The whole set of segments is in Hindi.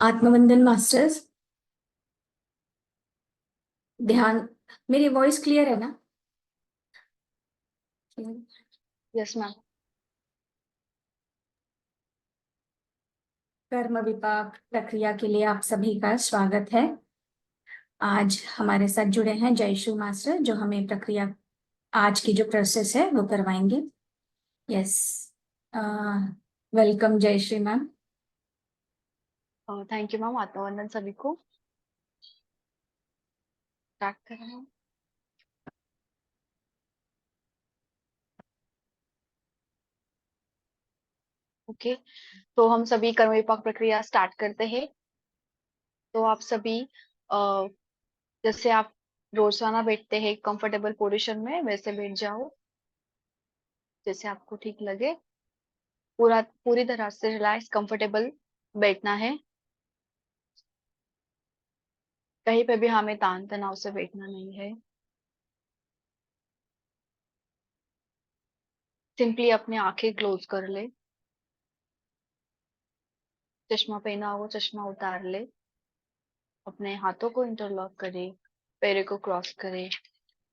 आत्मवंदन मास्टर्स। ध्यान। मेरी वॉइस क्लियर है ना? Yes ma'am. कर्म विपाक प्रक्रिया के लिए आप सभी का स्वागत है। आज हमारे साथ जुड़े हैं जयशु मास्टर, जो हमें प्रक्रिया आज की जो प्रोसेस है वो करवाएंगे। Yes, welcome Jayashree ma'am. Thank you ma'am. आत्मवंदन सभी को। स्टार्ट कर रहे हैं। ओके, तो हम सभी कर्म विपाक प्रक्रिया स्टार्ट करते हैं। तो आप सभी अ, जैसे आप रोजाना बैठते हैं कंफर्टेबल पोजीशन में, वैसे बैठ जाओ जैसे आपको ठीक लगे। पूरी तरह से रिलैक्स कंफर्टेबल बैठना है। कहीं पे भी हमें तान तनाव से बैठना नहीं है। सिंपली अपनी आंखें क्लोज कर ले। चश्मा पहना हो चश्मा उतार ले। अपने हाथों को इंटरलॉक करे, पैरों को क्रॉस करे।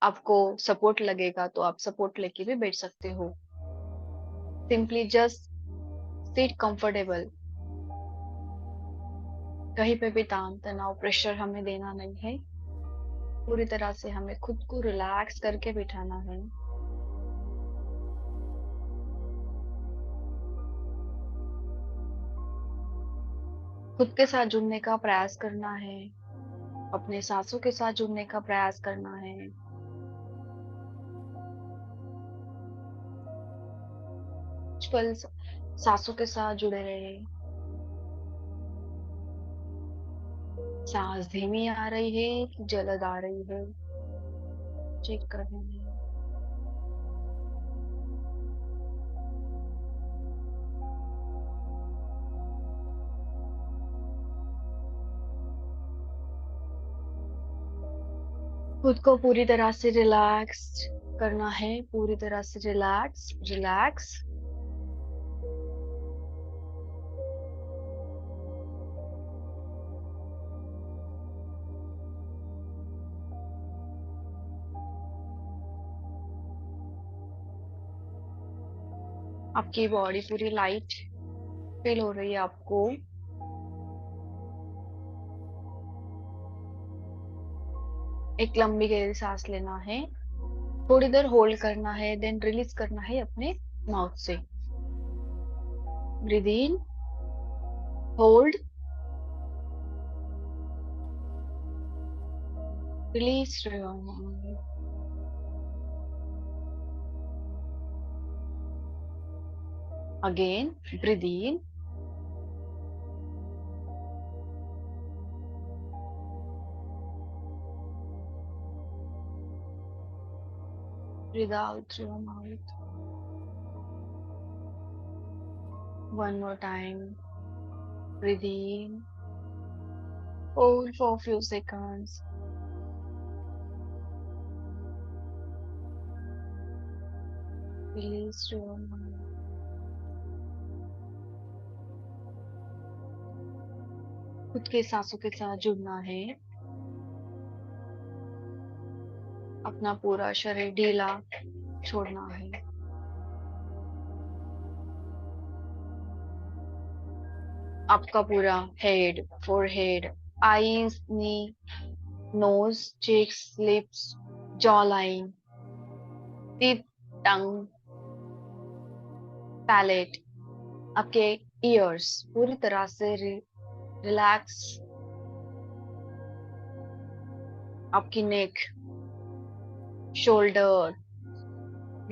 आपको सपोर्ट लगेगा तो आप सपोर्ट लेके भी बैठ सकते हो। Simply just sit comfortable. कहीं पे भी तान तनाव प्रेशर हमें देना नहीं है। पूरी तरह से हमें खुद को रिलैक्स करके बिठाना है। खुद के साथ जुड़ने का प्रयास करना है। अपने सांसों के साथ जुड़ने का प्रयास करना है। कुछ पल सांसों के साथ जुड़े रहे। सांस धीमी आ रही है कि जल्द आ रही है, चेक कर रहे हैं। खुद को पूरी तरह से रिलैक्स करना है। पूरी तरह से रिलैक्स रिलैक्स। आपकी बॉडी पूरी लाइट फील हो रही है आपको। एक लंबी गहरी सांस लेना है। थोड़ी देर होल्ड करना है, देन रिलीज करना है अपने माउथ से। Breathe in, hold, release. Again, breathe in, breathe out through your mouth. One more time. Breathe in, hold for a few seconds. Release through your mouth. खुद के सांसों के साथ जुड़ना है। अपना पूरा शरीर ढीला छोड़ना है। आपका पूरा head, forehead, eyes, knee, nose, cheeks, lips, jaw line, teeth, tongue, palate, आपके ईयर्स पूरी तरह से रिलैक्स। आपकी neck, shoulder,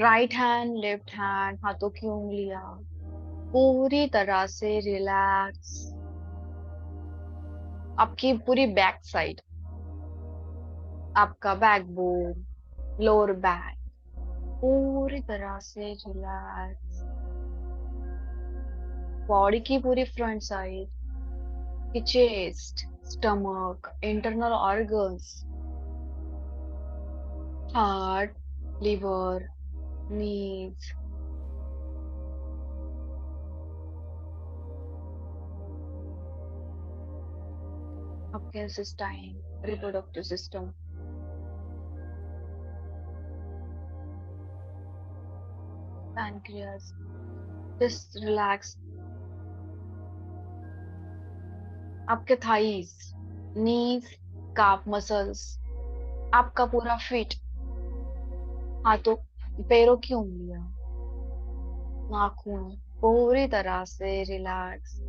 right hand, left hand, हाथों की उंगलियां पूरी तरह से रिलैक्स। आपकी पूरी बैक साइड, आपका बैकबोन, लोअर बैक पूरी तरह से रिलैक्स। बॉडी की पूरी फ्रंट साइड, की chest, stomach, internal organs, heart, liver, knees, आपके intestine, reproductive system, pancreas, just relax. आपके थाइस, नीज, काफ मसल्स, आपका पूरा फिट, हाथों पैरों की उंगलियां, नाखून पूरी तरह से रिलैक्स।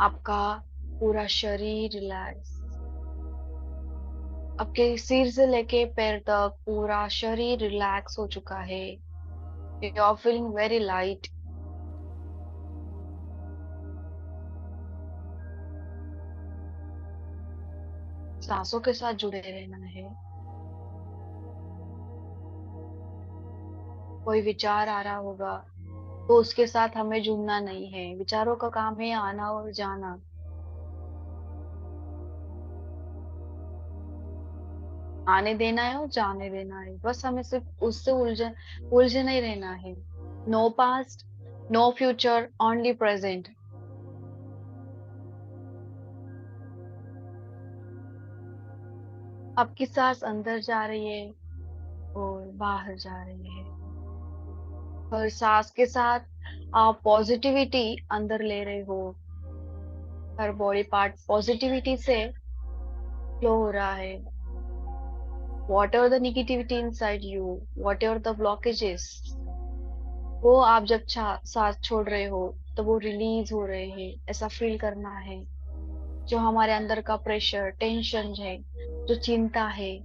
आपका पूरा शरीर रिलैक्स। आपके सिर से लेके पैर तक पूरा शरीर रिलैक्स हो चुका है। You are feeling very light. सांसों के साथ जुड़े रहना है। कोई विचार आ रहा होगा तो उसके साथ हमें जुड़ना नहीं है। विचारों का काम है आना और जाना। आने देना है और जाने देना है। बस हमें सिर्फ उससे उलझे नहीं रहना है। No past, no future, only present. आपकी सांस अंदर जा रही है और बाहर जा रही है। हर सांस के साथ आप पॉजिटिविटी अंदर ले रहे हो। हर बॉडी पार्ट पॉजिटिविटी से फ्लो हो रहा है। Whatever the negativity inside you, whatever the blockages, वो आप जब सांस छोड़ रहे हो तो वो रिलीज हो रहे हैं। ऐसा फील करना है। जो हमारे अंदर का प्रेशर, टेंशन है, जो चिंता है,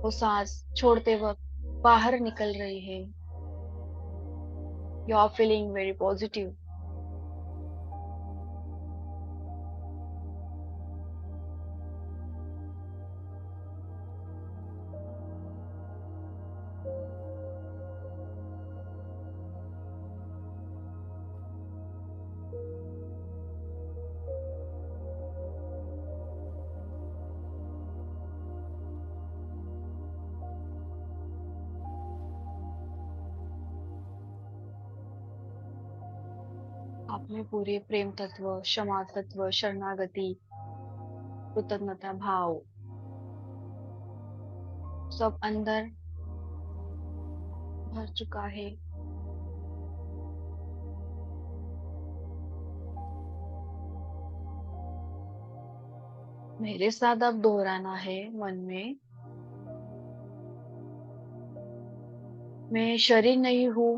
वो सांस छोड़ते वक्त बाहर निकल रही है। You are feeling very positive. आप में पूरे प्रेम तत्व, क्षमा तत्व, शरणागति, कृतज्ञता भाव सब अंदर भर चुका है। मेरे साथ अब दोहराना है मन में। मैं शरीर नहीं हूँ,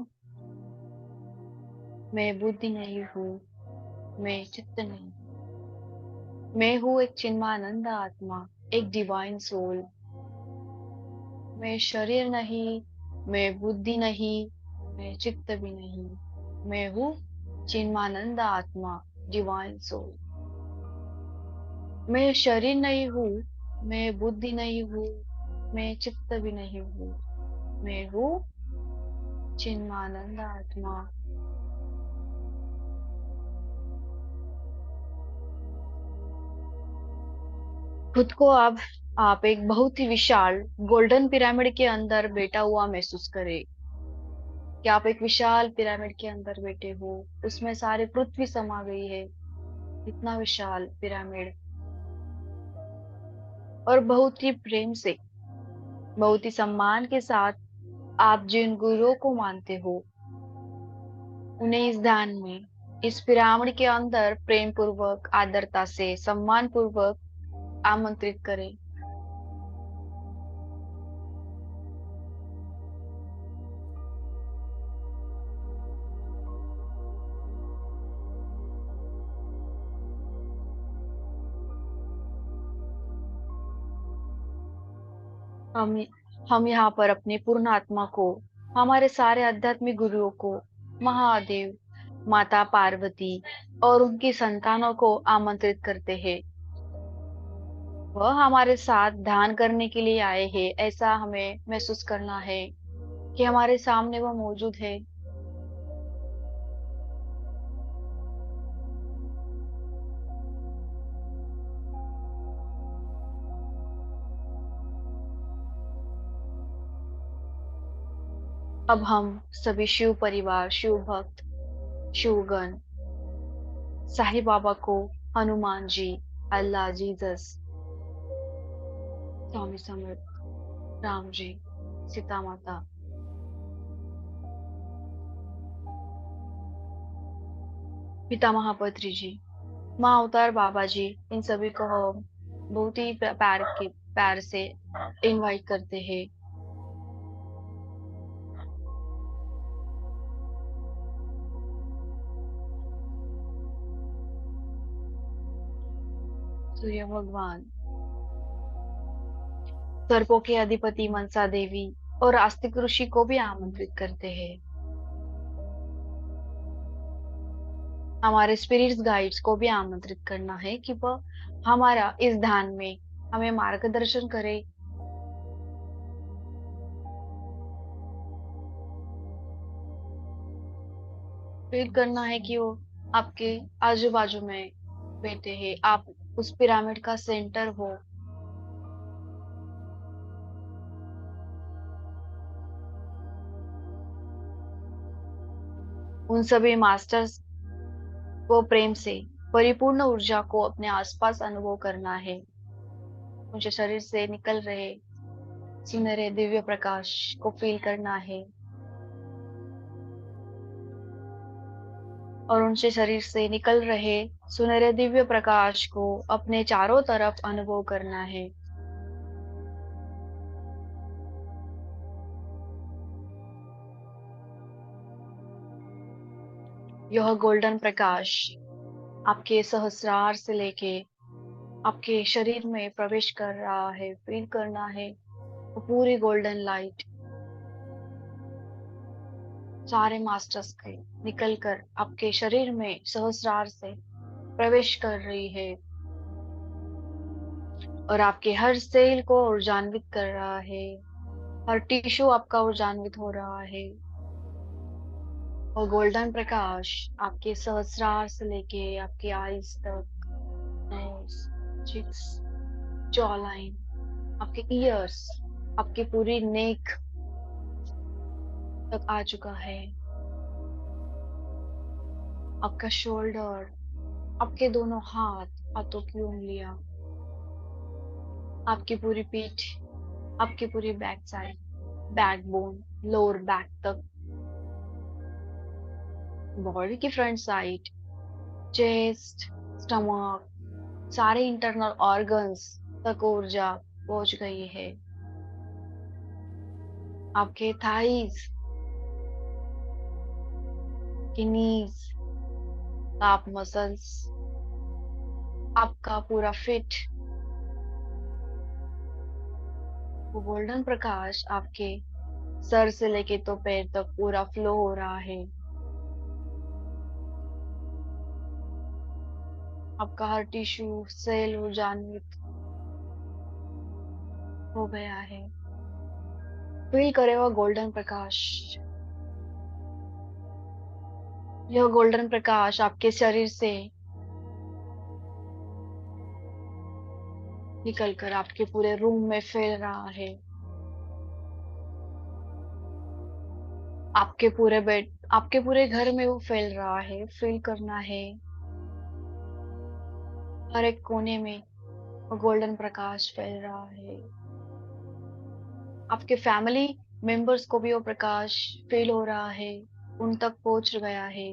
मैं बुद्धि नहीं हूँ, मैं चित्त नहीं हूँ। मैं हूँ एक चिन्मानंद आत्मा, एक डिवाइन सोल। मैं शरीर नहीं, मैं बुद्धि नहीं, मैं चित्त भी नहीं। मैं हूँ चिन्मानंद आत्मा, डिवाइन सोल। मैं शरीर नहीं हूँ, मैं बुद्धि नहीं हूँ, मैं चित्त भी नहीं हूँ। मैं हूँ चिन्मानंद आत्मा। खुद को अब आप एक बहुत ही विशाल गोल्डन पिरामिड के अंदर बैठा हुआ महसूस करें। कि आप एक विशाल पिरामिड के अंदर बैठे हो। उसमें सारी पृथ्वी समा गई है। इतना विशाल पिरामिड। और बहुत ही प्रेम से, बहुत ही सम्मान के साथ आप जिन गुरुओं को मानते हो उन्हें इस ध्यान में, इस पिरामिड के अंदर प्रेम पूर्वक, आदरता से, सम्मान पूर्वक आमंत्रित करें। हम हम यहाँ पर अपनी पूर्ण आत्मा को, हमारे सारे आध्यात्मिक गुरुओं को, महादेव, माता पार्वती और उनकी संतानों को आमंत्रित करते हैं। वह हमारे साथ ध्यान करने के लिए आए हैं, ऐसा हमें महसूस करना है कि हमारे सामने वह मौजूद है। अब हम सभी शिव परिवार, शिव भक्त, शिवगण, साईं बाबा को हनुमान जी, अल्लाह, जीसस, स्वामी समर्थ, राम जी, सीता माता, पिता महापत्री जी, माँ अवतार बाबा जी, इन सभी को हम बहुत ही प्यार से इनवाइट करते हैं। सूर्य भगवान, सर्पों के अधिपति मनसा देवी और आस्तिक ऋषि को भी आमंत्रित करते हैं। हमारे स्पिरिट्स गाइड्स को भी आमंत्रित करना है कि वह हमारा इस ध्यान में हमें मार्गदर्शन करे। फील करना है कि वो आपके आजू बाजू में बैठे हैं, आप उस पिरामिड का सेंटर हो। उन सभी मास्टर्स को प्रेम से परिपूर्ण ऊर्जा को अपने आसपास अनुभव करना है। मुझे शरीर से निकल रहे सुनहरे दिव्य प्रकाश को फील करना है और उनसे शरीर से निकल रहे सुनहरे दिव्य प्रकाश को अपने चारों तरफ अनुभव करना है। यह गोल्डन प्रकाश आपके सहस्रार से लेके आपके शरीर में प्रवेश कर रहा है। फील करना है वो पूरी गोल्डन लाइट सारे मास्टर्स के निकल कर आपके शरीर में सहस्रार से प्रवेश कर रही है और आपके हर सेल को ऊर्जान्वित कर रहा है। हर टिश्यू आपका ऊर्जान्वित हो रहा है और गोल्डन प्रकाश आपके सहस्रार से लेके आपके आईज तक, नोज, चिक्स, जॉ लाइन, आपके ईयर्स, आपकी पूरी नेक तक आ चुका है। आपका शोल्डर, आपके दोनों हाथ, हाथों की उंगलियां, आपकी पूरी पीठ, आपकी पूरी back side, backbone, lower back तक, बॉडी की फ्रंट साइड, चेस्ट, स्टमक, सारे इंटरनल ऑर्गन्स तक ऊर्जा पहुंच गई है। आपके थाइज, नीज, आप मसल्स, आपका पूरा फिट, वो गोल्डन प्रकाश आपके सर से लेके तो पैर तक पूरा फ्लो हो रहा है। आपका हर टिश्यू सेल ऊर्जान्वित हो गया है। फील करे वो गोल्डन प्रकाश। यह गोल्डन प्रकाश आपके शरीर से निकलकर आपके पूरे रूम में फैल रहा है। आपके पूरे बेड, आपके पूरे घर में वो फैल रहा है। फील करना है हर एक कोने में वो गोल्डन प्रकाश फैल रहा है। आपके फैमिली मेंबर्स को भी वो प्रकाश फील हो रहा है, उन तक पहुंच गया है।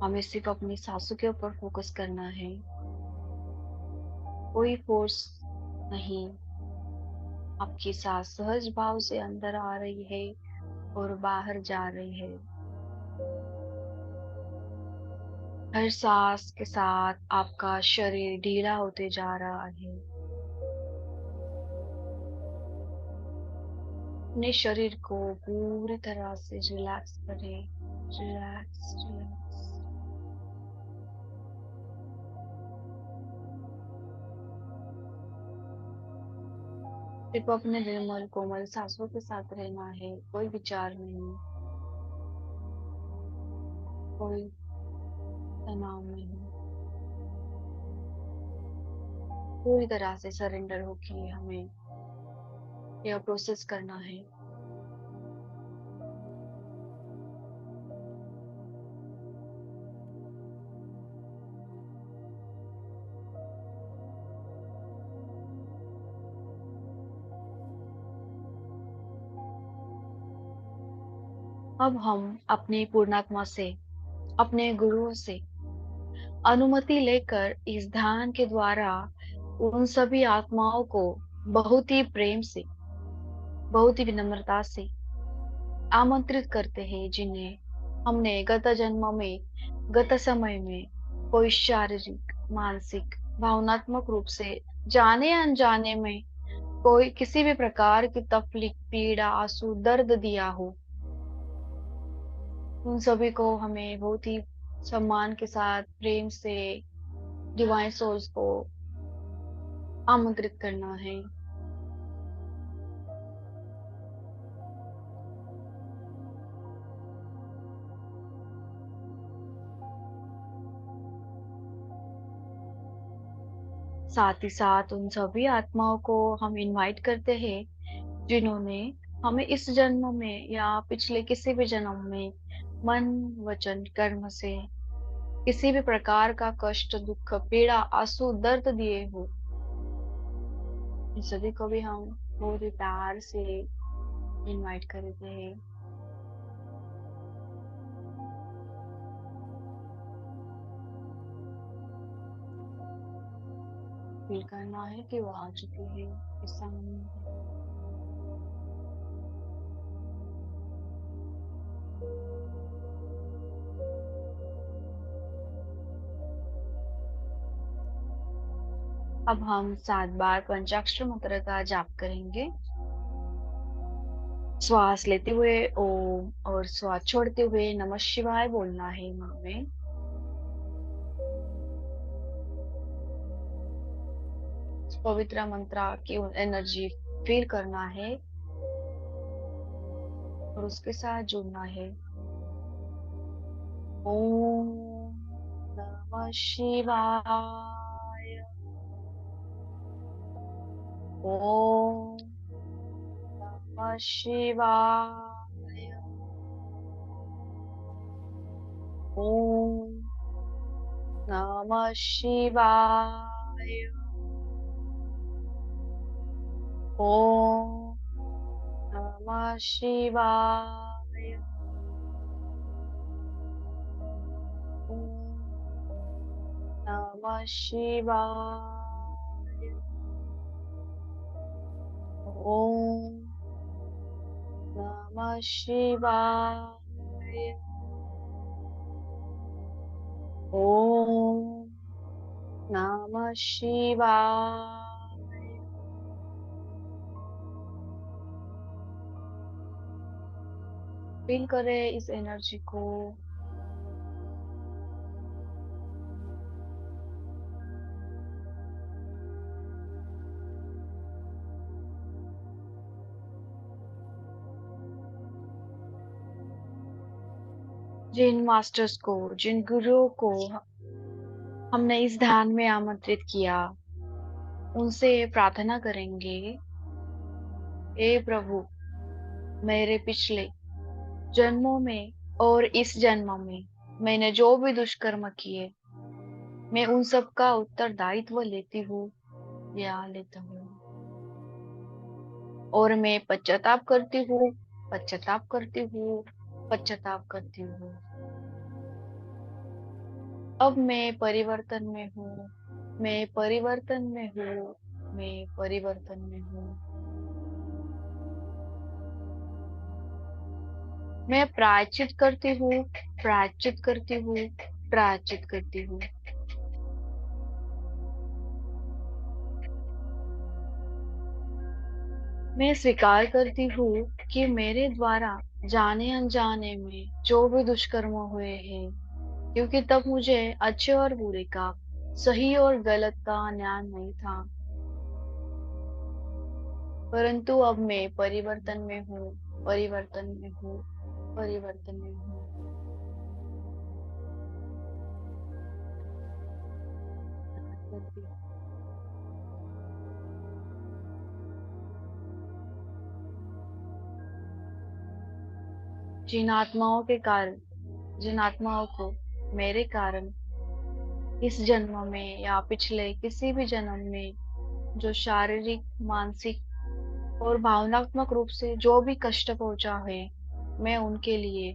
हमें सिर्फ अपनी सांसों के ऊपर फोकस करना है। कोई फोर्स नहीं। आपकी सांस सहज भाव से अंदर आ रही है और बाहर जा रही है। हर सांस के साथ आपका शरीर ढीला होते जा रहा है। अपने शरीर को पूरी तरह से रिलैक्स करें। Relax, relax. सिर्फ अपने निर्मल कोमल सांसों के साथ रहना है, कोई विचार नहीं, कोई तनाव नहीं। पूरी तरह से सरेंडर होके हमें यह प्रोसेस करना है। अब हम अपनी पूर्णात्मा से, अपने गुरुओं से अनुमति लेकर इस ध्यान के द्वारा उन सभी आत्माओं को बहुत ही प्रेम से, बहुत ही विनम्रता से आमंत्रित करते हैं, जिन्हें हमने गत जन्म में, गत समय में कोई शारीरिक, मानसिक, भावनात्मक रूप से जाने अनजाने में कोई किसी भी प्रकार की तकलीफ, पीड़ा, आंसू, दर्द दिया हो, उन सभी को हमें बहुत ही सम्मान के साथ, प्रेम से डिवाइन सोल्स को आमंत्रित करना है। साथ ही साथ उन सभी आत्माओं को हम इनवाइट करते हैं, जिन्होंने हमें इस जन्म में या पिछले किसी भी जन्म में मन, वचन, कर्म से किसी भी प्रकार का कष्ट, दुख, पीड़ा, आंसू, दर्द दिए हो, इन सभी को भी हम बहुत ही प्यार से इनवाइट करते हैं। फील करना है कि वो आ चुके हैं इस समय में। अब हम 7 बार पंचाक्षर मंत्र का जाप करेंगे। श्वास लेते हुए ओम और श्वास छोड़ते हुए नमः शिवाय बोलना है मुंह में। इस पवित्र मंत्र की एनर्जी फील करना है और उसके साथ जुड़ना है। ओम नमः शिवाय। ओम नमः शिवाय। ओम नमः शिवाय। ओम नमः शिवाय। ओम नमः शिवाय। ओम नमः शिवाय। ओम नमः शिवाय। फील करें इस एनर्जी को। जिन मास्टर्स को, जिन गुरुओं को हमने इस ध्यान में आमंत्रित किया, उनसे प्रार्थना करेंगे, हे प्रभु, मेरे पिछले जन्मों में और इस जन्म में मैंने जो भी दुष्कर्म किए, मैं उन सब का उत्तरदायित्व लेती हूँ या लेता हूँ, और मैं पश्चाताप करती हूँ, पश्चाताप करती हूँ, पश्चाताप करती हूँ। अब मैं परिवर्तन में हूँ, मैं परिवर्तन में हूँ, मैं परिवर्तन में हूँ। मैं प्रायश्चित करती हूँ, प्रायश्चित करती हूँ, प्रायश्चित करती हूँ। मैं स्वीकार करती हूँ कि मेरे द्वारा जाने अनजाने में जो भी दुष्कर्म हुए हैं, क्योंकि तब मुझे अच्छे और बुरे का, सही और गलत का ज्ञान नहीं था, परंतु अब मैं परिवर्तन में हूँ, परिवर्तन में हूँ, परिवर्तन में हूँ। करती हूँ। जिन आत्माओं के कारण, जिन आत्माओं को मेरे कारण इस जन्म में या पिछले किसी भी जन्म में जो शारीरिक, मानसिक और भावनात्मक रूप से जो भी कष्ट पहुंचा है, मैं उनके लिए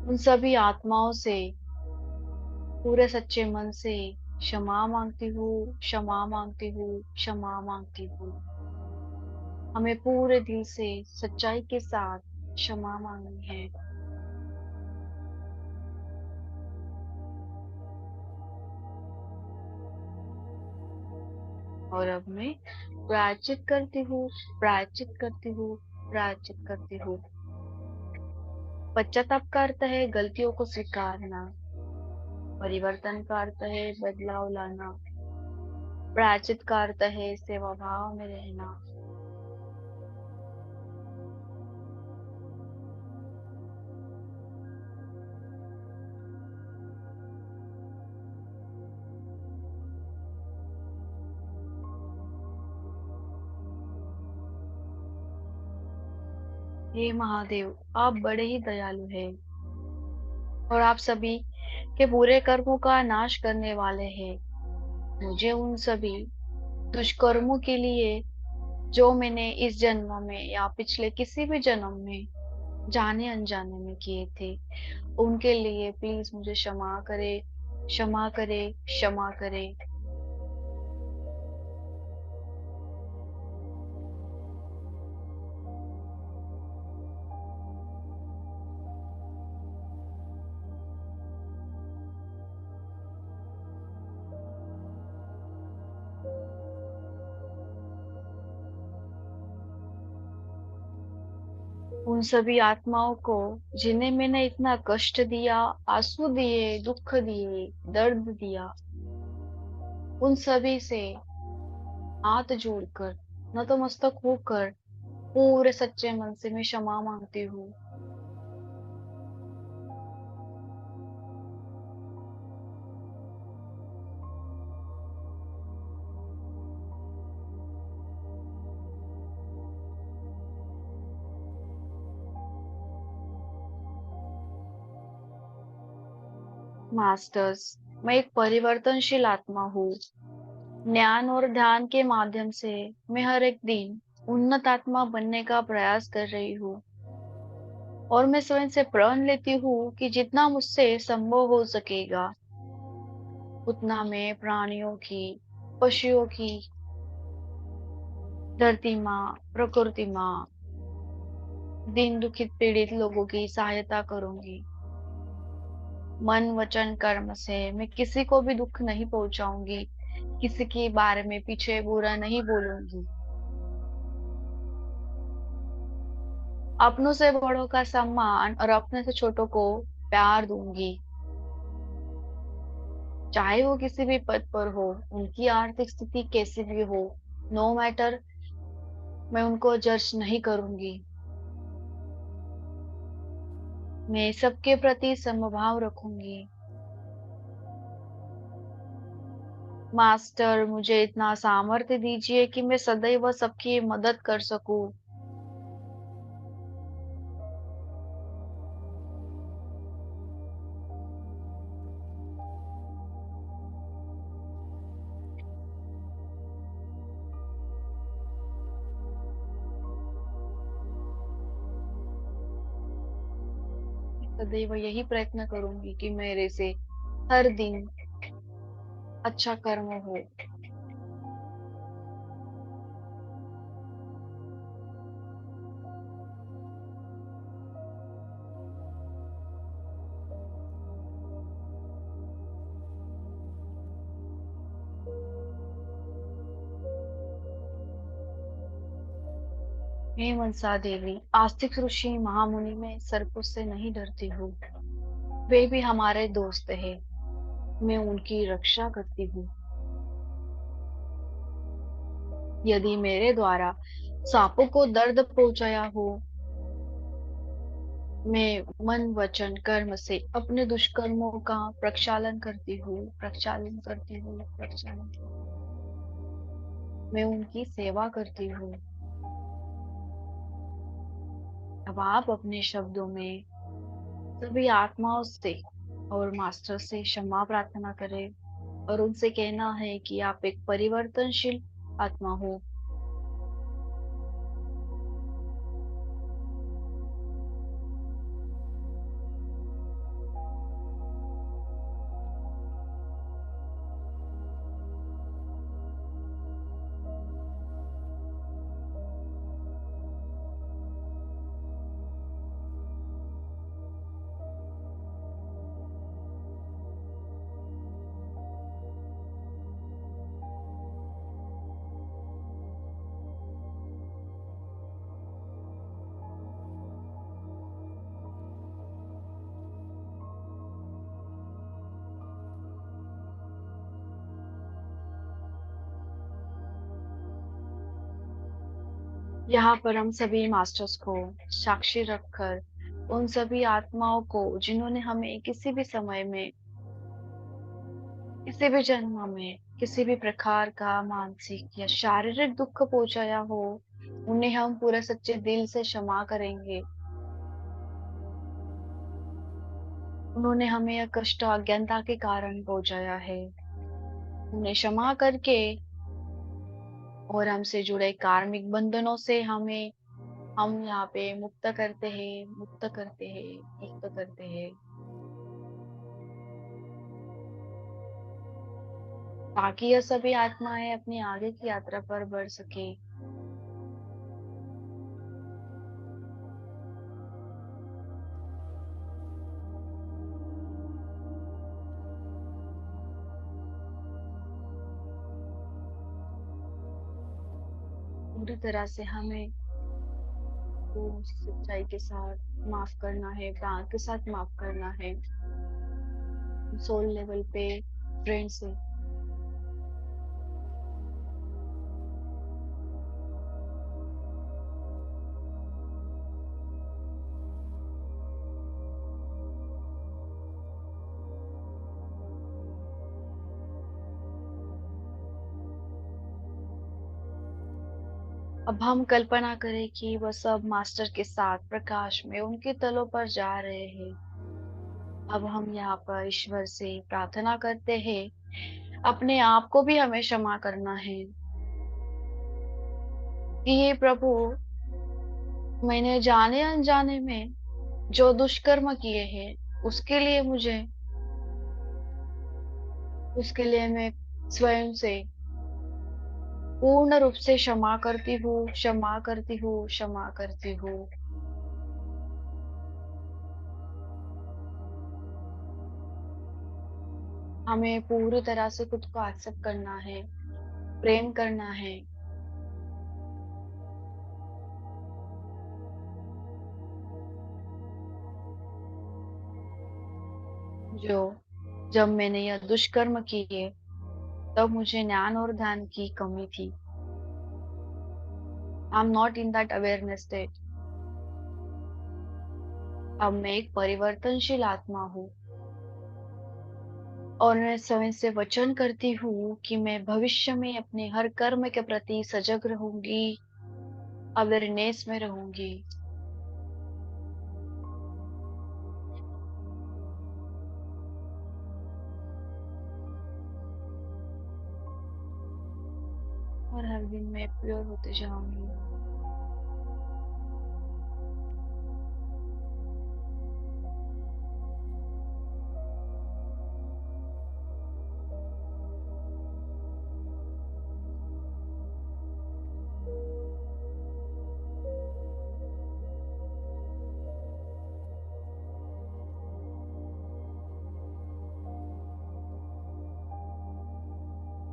उन सभी आत्माओं से पूरे सच्चे मन से क्षमा मांगती हूँ, क्षमा मांगती हूँ, क्षमा मांगती हूँ। हमें पूरे दिल से सच्चाई के साथ क्षमा मांगनी है। और अब मैं प्रायश्चित करती हूँ, प्रायश्चित करती हूँ, प्रायश्चित करती हूँ। पश्चाताप का अर्थ है गलतियों को स्वीकारना, परिवर्तन का अर्थ है बदलाव लाना, प्रायश्चित का अर्थ है सेवा भाव में रहना। हे महादेव, आप बड़े ही दयालु हैं और आप सभी के बुरे कर्मों का नाश करने वाले हैं। मुझे उन सभी दुष्कर्मों के लिए जो मैंने इस जन्म में या पिछले किसी भी जन्म में जाने अनजाने में किए थे, उनके लिए प्लीज मुझे क्षमा करे, क्षमा करे, क्षमा करे। उन सभी आत्माओं को जिन्हें मैंने इतना कष्ट दिया, आंसू दिए, दुख दिए, दर्द दिया, उन सभी से हाथ जोड़कर, नतमस्तक होकर पूरे सच्चे मन से मैं क्षमा मांगती हूँ। मास्टर्स, मैं एक परिवर्तनशील आत्मा हूँ। ज्ञान और ध्यान के माध्यम से मैं हर एक दिन उन्नत आत्मा बनने का प्रयास कर रही हूँ और मैं स्वयं से प्रण लेती हूँ कि जितना मुझसे संभव हो सकेगा उतना मैं प्राणियों की, पशुओं की, धरती माँ, प्रकृति माँ, दीन दुखित पीड़ित लोगों की सहायता करूंगी। मन वचन कर्म से मैं किसी को भी दुख नहीं पहुंचाऊंगी, किसी के बारे में पीछे बुरा नहीं बोलूंगी। अपनों से बड़ों का सम्मान और अपने से छोटों को प्यार दूंगी, चाहे वो किसी भी पद पर हो, उनकी आर्थिक स्थिति कैसी भी हो, नो मैटर, मैं उनको जज नहीं करूंगी। मैं सबके प्रति समभाव रखूंगी। मास्टर, मुझे इतना सामर्थ्य दीजिए कि मैं सदैव सबकी मदद कर सकूं। सदैव यही प्रयत्न करूंगी कि मेरे से हर दिन अच्छा कर्म हो। हे मनसा देवी, आस्तिक ऋषि महामुनि में सर्प से नहीं डरती हूँ। वे भी हमारे दोस्त हैं। मैं उनकी रक्षा करती हूँ। यदि मेरे द्वारा सांपों को दर्द पहुंचाया हो, मैं मन वचन कर्म से अपने दुष्कर्मों का प्रक्षालन करती हूँ, प्रक्षालन करती हूँ, प्रक्षालन। मैं उनकी सेवा करती हूँ। अब आप अपने शब्दों में सभी आत्माओं से और मास्टर से क्षमा प्रार्थना करें और उनसे कहना है कि आप एक परिवर्तनशील आत्मा हो। यहाँ पर हम सभी मास्टर्स को साक्षी रखकर उन सभी आत्माओं को जिन्होंने हमें किसी भी समय में, किसी भी जन्म में, किसी भी प्रकार का मानसिक या शारीरिक दुख पहुंचाया हो, उन्हें हम पूरे सच्चे दिल से क्षमा करेंगे। उन्होंने हमें यह कष्ट अज्ञानता के कारण पहुंचाया है। उन्हें क्षमा करके और हमसे जुड़े कार्मिक बंधनों से हम यहाँ पे मुक्त करते हैं, मुक्त करते हैं, मुक्त करते हैं, ताकि यह सभी आत्माएं अपनी आगे की यात्रा पर बढ़ सके। पूरी तरह से हमें को सच्चाई के साथ माफ करना है, प्यार के साथ माफ करना है, सोल लेवल पे फ्रेंड से। अब हम कल्पना करें कि वह सब मास्टर के साथ प्रकाश में उनके तलों पर जा रहे हैं। अब हम यहाँ पर ईश्वर से प्रार्थना करते हैं, अपने आप को भी हमें क्षमा करना है कि हे प्रभु, मैंने जाने अनजाने में जो दुष्कर्म किए हैं, उसके लिए मुझे उसके लिए मैं स्वयं से पूर्ण रूप से क्षमा करती हूँ, क्षमा करती हूँ, क्षमा करती हूँ। हमें पूरी तरह से खुद को एक्सेप्ट करना है, प्रेम करना है। जो जब मैंने यह दुष्कर्म किए, तब मुझे ज्ञान और ध्यान की कमी थी। I am not in that awareness state. अब मैं एक परिवर्तनशील आत्मा हूँ और मैं स्वयं से वचन करती हूँ कि मैं भविष्य में अपने हर कर्म के प्रति सजग रहूंगी, अवेयरनेस में रहूंगी। और हर दिन मैं प्योर होते जाऊंगी।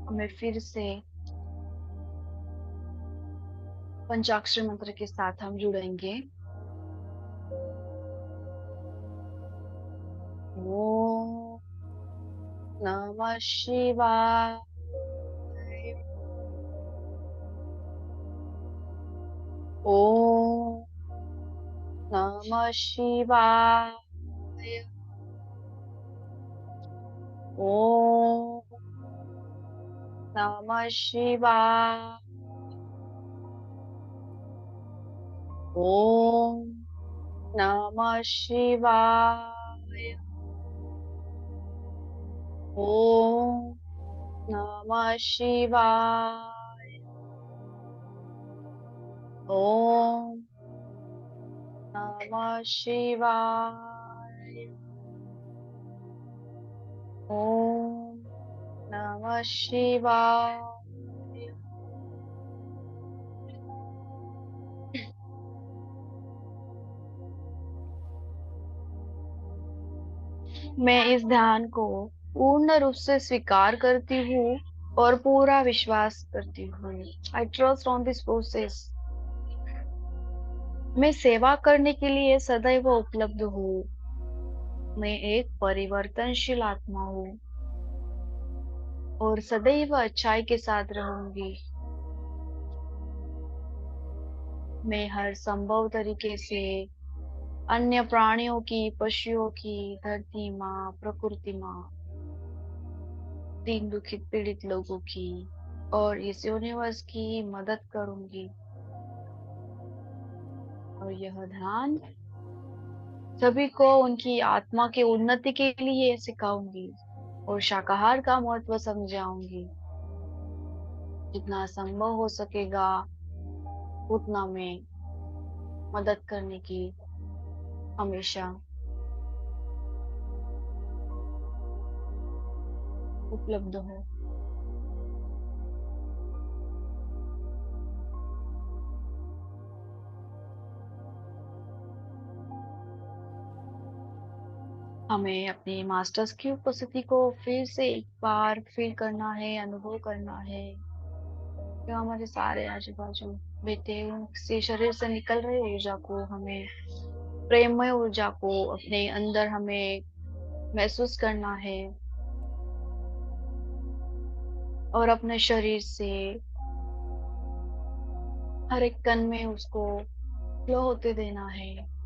मैं फिर से पंचाक्षर मंत्र के साथ हम जुड़ेंगे। ओम नमः शिवाय। ओम नमः शिवाय। ओम नमः शिवाय। ओम नमः शिवाय। ओम नमः शिवाय। ओम नमः शिवाय। ओम नमः शिवाय। मैं इस ध्यान को पूर्ण रूप से स्वीकार करती हूँ और पूरा विश्वास करती हूँ। I trust on this process. मैं सेवा करने के लिए सदैव उपलब्ध हूँ। मैं एक परिवर्तनशील आत्मा हूँ और सदैव अच्छाई के साथ रहूंगी। मैं हर संभव तरीके से अन्य प्राणियों की, पशुओं की, धरती माँ, प्रकृति माँ, दीन दुखित पीड़ित लोगों की और इस यूनिवर्स की मदद करूंगी। और यह ध्यान सभी को उनकी आत्मा की उन्नति के लिए सिखाऊंगी और शाकाहार का महत्व समझाऊंगी। जितना संभव हो सकेगा उतना मैं मदद करने की हमेशा उपलब्ध हूँ। हमें अपने मास्टर्स की उपस्थिति को फिर से एक बार फील करना है, अनुभव करना है। जो हमारे सारे आजू बाजू बैठे हैं, उनसे शरीर से निकल रही ऊर्जा को, हमें प्रेममय ऊर्जा को अपने अंदर हमें महसूस करना है और अपने शरीर से हर एक कण में उसको फ्लो होते देना है।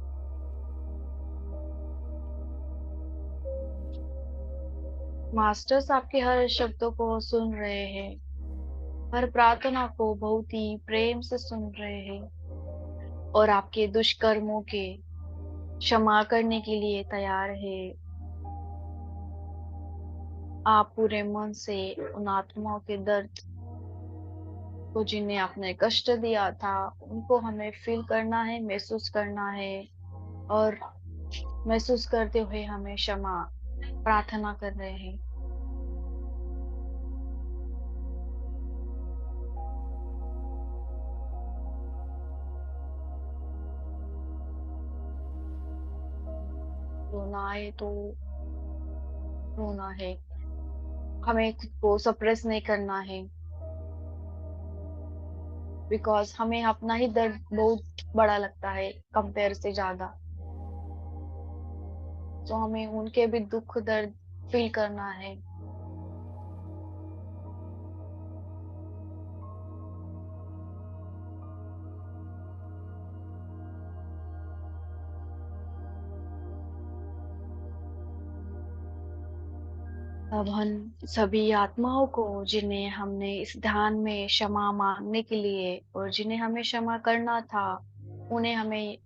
मास्टर्स आपके हर शब्दों को सुन रहे हैं, हर प्रार्थना को बहुत ही प्रेम से सुन रहे हैं और आपके दुष्कर्मों के क्षमा करने के लिए तैयार है। आप पूरे मन से उन आत्माओं के दर्द को, जिन्हें आपने कष्ट दिया था, उनको हमें फील करना है, महसूस करना है और महसूस करते हुए हमें क्षमा प्रार्थना कर रहे हैं। रोना है तो रोना है, हमें खुद को सप्रेस नहीं करना है, बिकॉज हमें अपना ही दर्द बहुत बड़ा लगता है कंपेयर से ज्यादा। तो हमें उनके भी दुख दर्द फील करना है। अब हम सभी आत्माओं को, जिन्हें हमने इस ध्यान में क्षमा मांगने के लिए और जिन्हें हमें क्षमा करना था, उन्हें हमें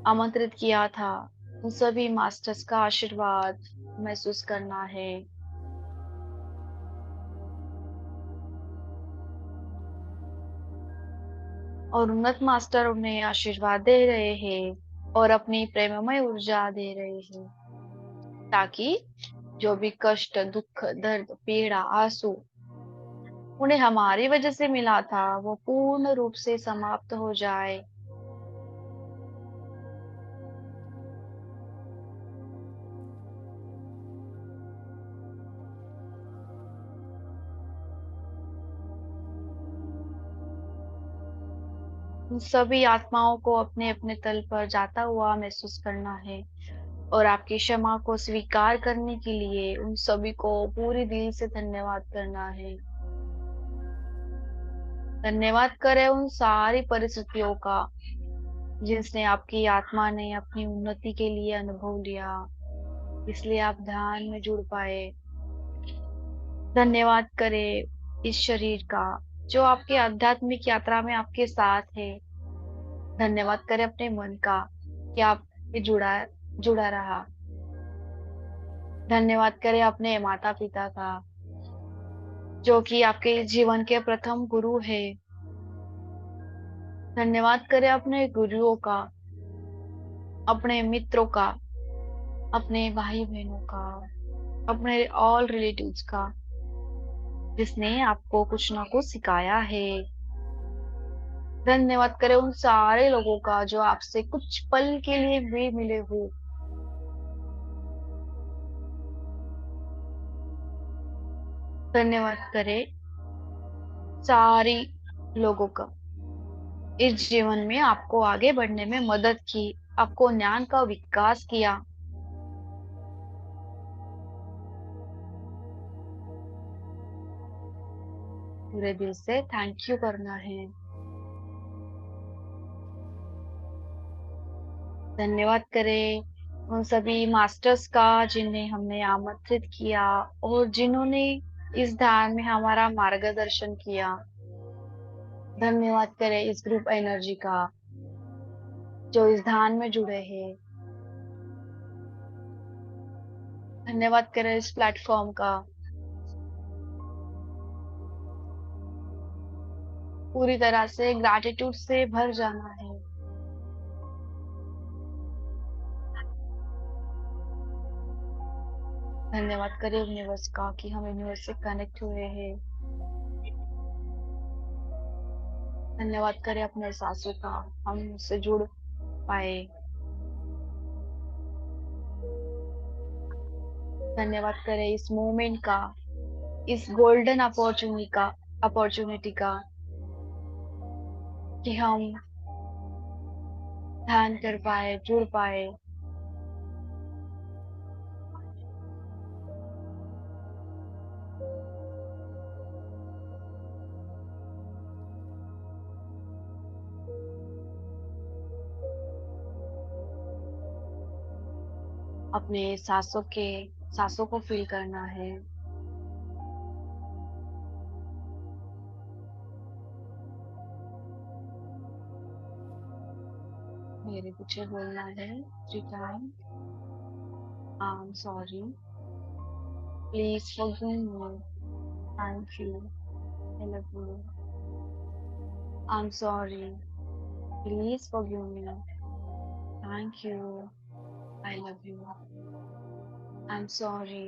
आमंत्रित किया था, उन सभी मास्टर्स का आशीर्वाद महसूस करना है। और उन्नत मास्टर उन्हें आशीर्वाद दे रहे हैं और अपनी प्रेममय ऊर्जा दे रहे हैं, ताकि जो भी कष्ट, दुख, दर्द, पीड़ा, आंसू उन्हें हमारी वजह से मिला था, वो पूर्ण रूप से समाप्त हो जाए। उन सभी आत्माओं को अपने अपने तल पर जाता हुआ महसूस करना है और आपकी क्षमा को स्वीकार करने के लिए उन सभी को पूरी दिल से धन्यवाद करना है। धन्यवाद करें उन सारी परिस्थितियों का जिसने आपकी आत्मा ने अपनी उन्नति के लिए अनुभव लिया, इसलिए आप ध्यान में जुड़ पाए। धन्यवाद करें इस शरीर का जो आपके आध्यात्मिक यात्रा में आपके साथ है। धन्यवाद करें अपने मन का कि आप ये जुड़ा जुड़ा रहा। धन्यवाद करें अपने माता पिता का जो कि आपके जीवन के प्रथम गुरु है। धन्यवाद करें अपने गुरुओं का, अपने मित्रों का, अपने भाई बहनों का, अपने ऑल रिलेटिव्स का जिसने आपको कुछ ना कुछ सिखाया है। धन्यवाद करें उन सारे लोगों का जो आपसे कुछ पल के लिए भी मिले हो। धन्यवाद करें सारी लोगों का इस जीवन में आपको आगे बढ़ने में मदद की, आपको ज्ञान का विकास किया। पूरे दिल से थैंक यू करना है। धन्यवाद करें उन सभी मास्टर्स का जिन्हें हमने आमंत्रित किया और जिन्होंने इस ध्यान में हमारा मार्गदर्शन किया। धन्यवाद करें इस ग्रुप एनर्जी का जो इस ध्यान में जुड़े हैं। धन्यवाद करें इस प्लेटफॉर्म का। पूरी तरह से ग्रैटिट्यूड से भर जाना है। धन्यवाद करें यूनिवर्स का कि हम यूनिवर्स से कनेक्ट हुए हैं। धन्यवाद करें अपने एहसासों का, हम उससे जुड़ पाए। धन्यवाद करें इस मोमेंट का, इस गोल्डन अपॉर्चुनिटी का कि हम ध्यान कर पाए, जुड़ पाए। अपने सांसों को फील करना है। मेरे पीछे बोलना है 3 time. I am sorry, please forgive me, thank you, I love you. I am sorry, please forgive me, thank you, I love you. I am sorry,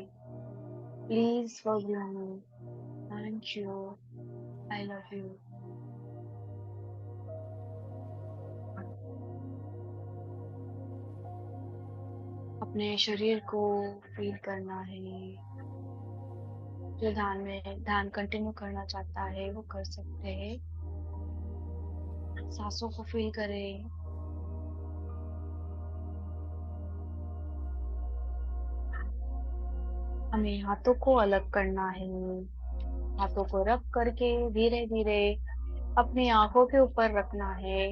please forgive me, thank you, I love you. अपने शरीर को फील करना है। जो ध्यान कंटिन्यू करना चाहता है वो कर सकते हैं। सांसों को फील करें। हमें हाथों को अलग करना है। हाथों को रब करके धीरे धीरे अपनी आंखों के ऊपर रखना है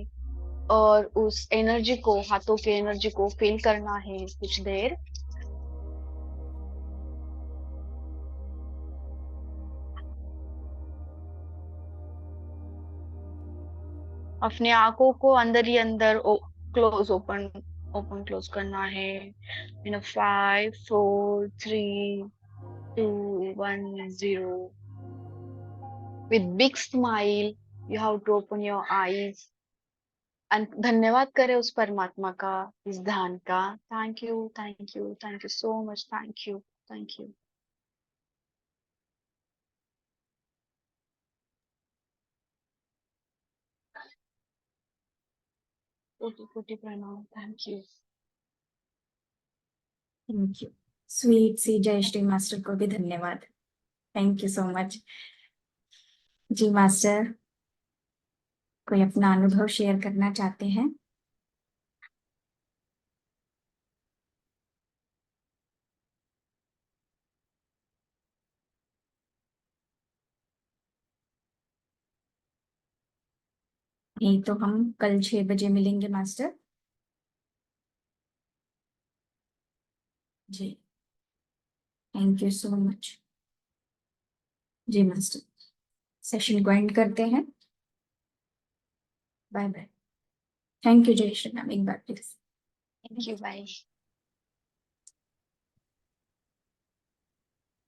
और उस एनर्जी को, हाथों की एनर्जी को फील करना है कुछ देर। अपने आंखों को अंदर ही अंदर क्लोज ओपन ओपन क्लोज करना है इन 5 4 3 2 1 0। with big smile you have to open your eyes and धन्यवाद करें उस परमात्मा का, इस ध्यान का। Thank you, thank you, thank you so much, thank you, thank you. कोटि कोटि प्रणाम, thank you. Thank you. Sweet सी जयश्री मास्टर को भी धन्यवाद। Thank you so much. जी मास्टर, कोई अपना अनुभव शेयर करना चाहते हैं? नहीं तो हम कल 6 बजे मिलेंगे मास्टर। जी, थैंक यू सो मच। जी मास्टर, सेशन को एंड करते हैं। Bye bye. थैंक यू जय श्री राम एक बार प्लीज। Thank you, bye.